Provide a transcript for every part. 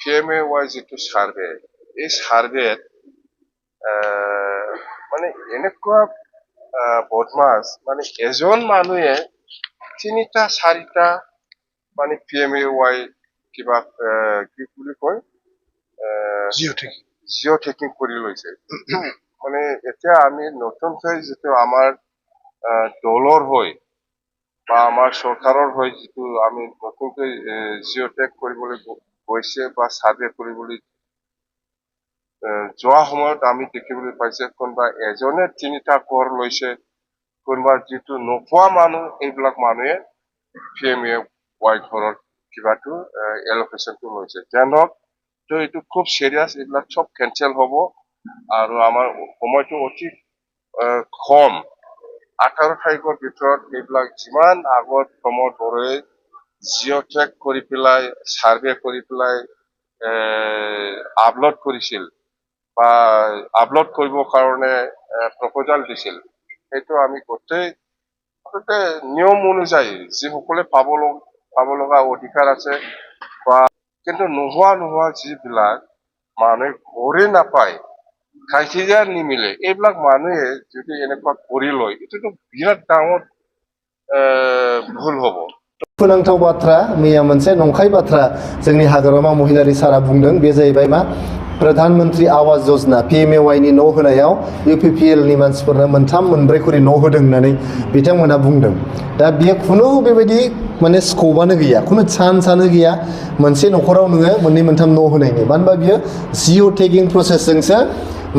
PMAY जितु survey এই সার্ভেত মানে এনেকুৱা বদমাছ মানে এজন মানুহে তিনিটা চাৰিটা মানে PMAY কিবা কি বুলি কয় জিঅ' টেকিং কৰি লৈছে মানে এতিয়া আমি নতুনকৈ যিটো আমাৰ দলৰ হৈ বা আমাৰ চৰকাৰৰ হৈ যিটো আমি নতুনকৈ জিঅ' টেক কৰিবলৈ গৈছে বা সাৰ্ভে কৰিবলৈ যোৱা সময়ত আমি দেখিবলৈ পাইছে কোনোবা এজনে তিনিটা কৰ লৈছে কোনোবা যিটো নোপোৱা মানুহ এইবিলাক মানুহে PMAY ঘৰৰ কিবাটো এলোকেশ্যনটো লৈছে জানক তো এইটো খুব সিৰিয়াছ এইবিলাক সব কেনচেল হ'ব আৰু আমাৰ সময়টো অতি কম 18 তাৰিখৰ ভিতৰত এইবিলাক যিমান আগত প্ৰমোদ বড়োৱে জিঅ' টেক কৰি পেলাই সাৰ্ভে কৰি পেলাই আপলোড কৰিছিল বা আপলোড কৰিবৰ কাৰণে প্ৰপ'জাল দিছিল সেইটো আমি গোটেই নিয়ম অনুযায়ী যিসকলে পাব লগা অধিকাৰ আছে বা কিন্তু নোহোৱা যিবিলাক মানুহে ঘূৰি নাপায় খাইছিয়া নিমিলে এইবিলাক মানুহে যদি এনেকুৱা কৰি লয় এইটোতো বিৰাট ডাঙৰ ভুল হ'ব दुखुनांथाव बाथ्रा मैया मोनसे नंखाय बाथ्रा जोंनि हाग्रामा महिलारि सारा बुंदों बे जाहैबाय मा प्रधानमंत्री आवास योजना PMAY नि न' होनायाव UPPL नि मानसिफोरनो मोनथाम मोनब्रै खरि न' होदों होननानै बिथांमोना बुंदों दा बियो खुनु बेबायदि माने स्कोपआनो गैया खुनु चान्सआनो गैया मोनसे न'खराव नोङो मोननै मोनथाम न' होनायनि मानो होनबा बियो जिअ' टेगिं प्रसेसजोंसो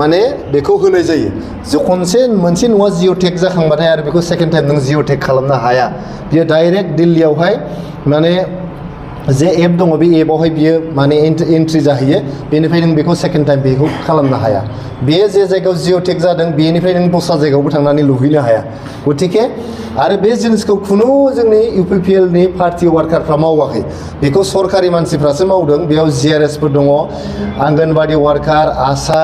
माने बेखौ होनाय जायो जे खनसे मोनसे न'आ जिअ' टेग जाखांबाथाय आरो बेखौ सेकेन्ड टाइम नों जिअ' टेग खालामनो हाया बियो डाइरेक्ट दिल्लीयावहाय माने जे एप दङ बे एपआवहाय बियो माने एन्ट्रि जाहैयो बेनिफ्राय नों बेखौ सेकेन्ड टाइम बेखौ खालामनो हाया बे जे जायगायाव जिअ' टेग जादों बेनिफ्राय नों दस्रा जायगायावबो थांनानै लुहैनो हाया गतिके आरो बे जिनिसखौ खुनु जोंनि UPPL नि पार्टी वार्कारफ्रा मावाखै बेखौ सरकारि मानसिफ्रासो मावदों बेयाव GRS फोर दङ आंगनबादि वार्कार आशा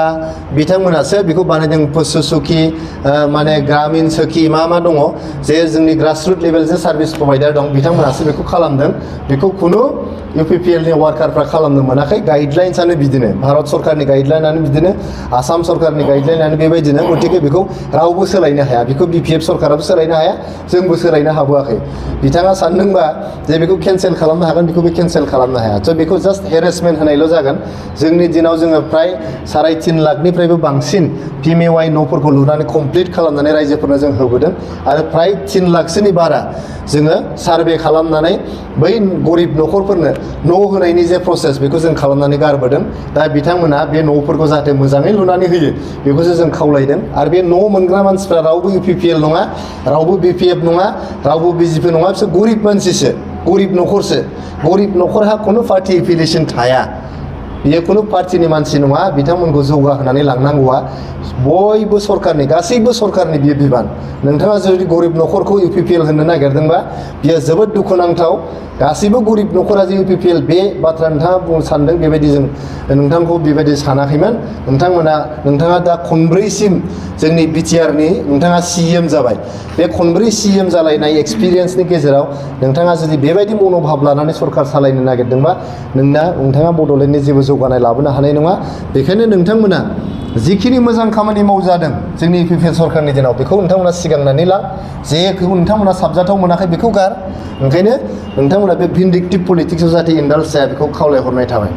बिथांमोनासो बेखौ बानायदों पशु सखि माने ग्रामीण सखि मा दङ जे जोंनि ग्रासरुट लेभेलजों सार्भिस प्रभाइडार दं बिथांमोनासो बेखौ खालामदों बेखौ खुनु UPPL नि वार्कारफ्रा खालामनो मोनाखै गाइडलाइन्सआनो बिदिनो भारत सरकारनि गाइडलाइनआनो बिदिनो आसाम सरकारनि गाइडलाइनआनो बेबायदिनो गतिके बेखौ रावबो सोलायनो हाया बेखौ BPF सरकाराबो सोलायनो हाया जोंबो सोलायनो हाबोआखै बिथाङा सानदोंबा जे बेखौ केन्सेल खालामनो हागोन बेखौबो केन्सेल खालामनो हाया स' बेखौ जास्ट हेरेसमेन्ट होनायल' जागोन जोंनि दिनाव जोङो प्राय 3.5 लाखनिफ्रायबो बांसिन PMAY न'फोरखौ लुनानै कमप्लिट खालामनानै रायजोफोरनो जों होबोदों आरो प्राय 3 लाखसोनि बारा जोङो सार्भे खालामनानै बै गरिब न'खरफोरनो न' होनायनि जे प्रसेस बेखौ जों खालामनानै गारबोदों दा बिथांमोना बे न'फोरखौ जाहाथे मोजाङै लुनानै होयो बेखौसो जों खावलायदों आरो बे न' मोनग्रा मानसिफ्रा रावबो UPPL नङा रावबो BPF नङा रावबो BJP नङा बिसोर गरिब मानसिसो गरिब न'खरसो गरिब न'खरहा खुनु पार्टी एफिलिएसन थाया बियो खुनु पार्टीनि मानसि नङा बिथांमोनखौ जौगाहोनानै लांनांगौआ बयबो सरकारनि गासैबो सरकारनि बियो बिबान नोंथाङा जुदि गरिब न'खरखौ UPPL होनो नागिरदोंबा बियो जोबोद दुखुनांथाव गासैबो गरिब न'खरा जे UPPL बे बाथ्रा नोंथाङा बुंनो सानदों बेबायदि जों नोंथांखौ बेबायदि सानाखैमोन नोंथाङा दा खनब्रैसिम जोंनि BTR नि नोंथाङा CM जाबाय बे खनब्रै CM जालायनाय एक्सपिरियेन्सनि गेजेराव नोंथाङा जुदि बेबायदि मनोभाब लानानै सरकार सालायनो नागिरदोंबा नोंथाङा बड'लेण्डनि जेबो जौगानाय लाबोनो हानाय नङा बेखायनो नोंथांमोना जिखिनि मोजां खामानि मावजादों जोंनि UPPL सरकारनि दिनाव बेखौ नोंथांमोना सिगांनानै ला जेखौ नोंथांमोना साबजाथाव मोनाखै बेखौ गार ओंखायनो नोंथांमोना बे भिन्डिक्टिभ पलिटिक्सआव जाहाथे इन्डाल्ज जाया बेखौ खावलायहरनाय थाबाय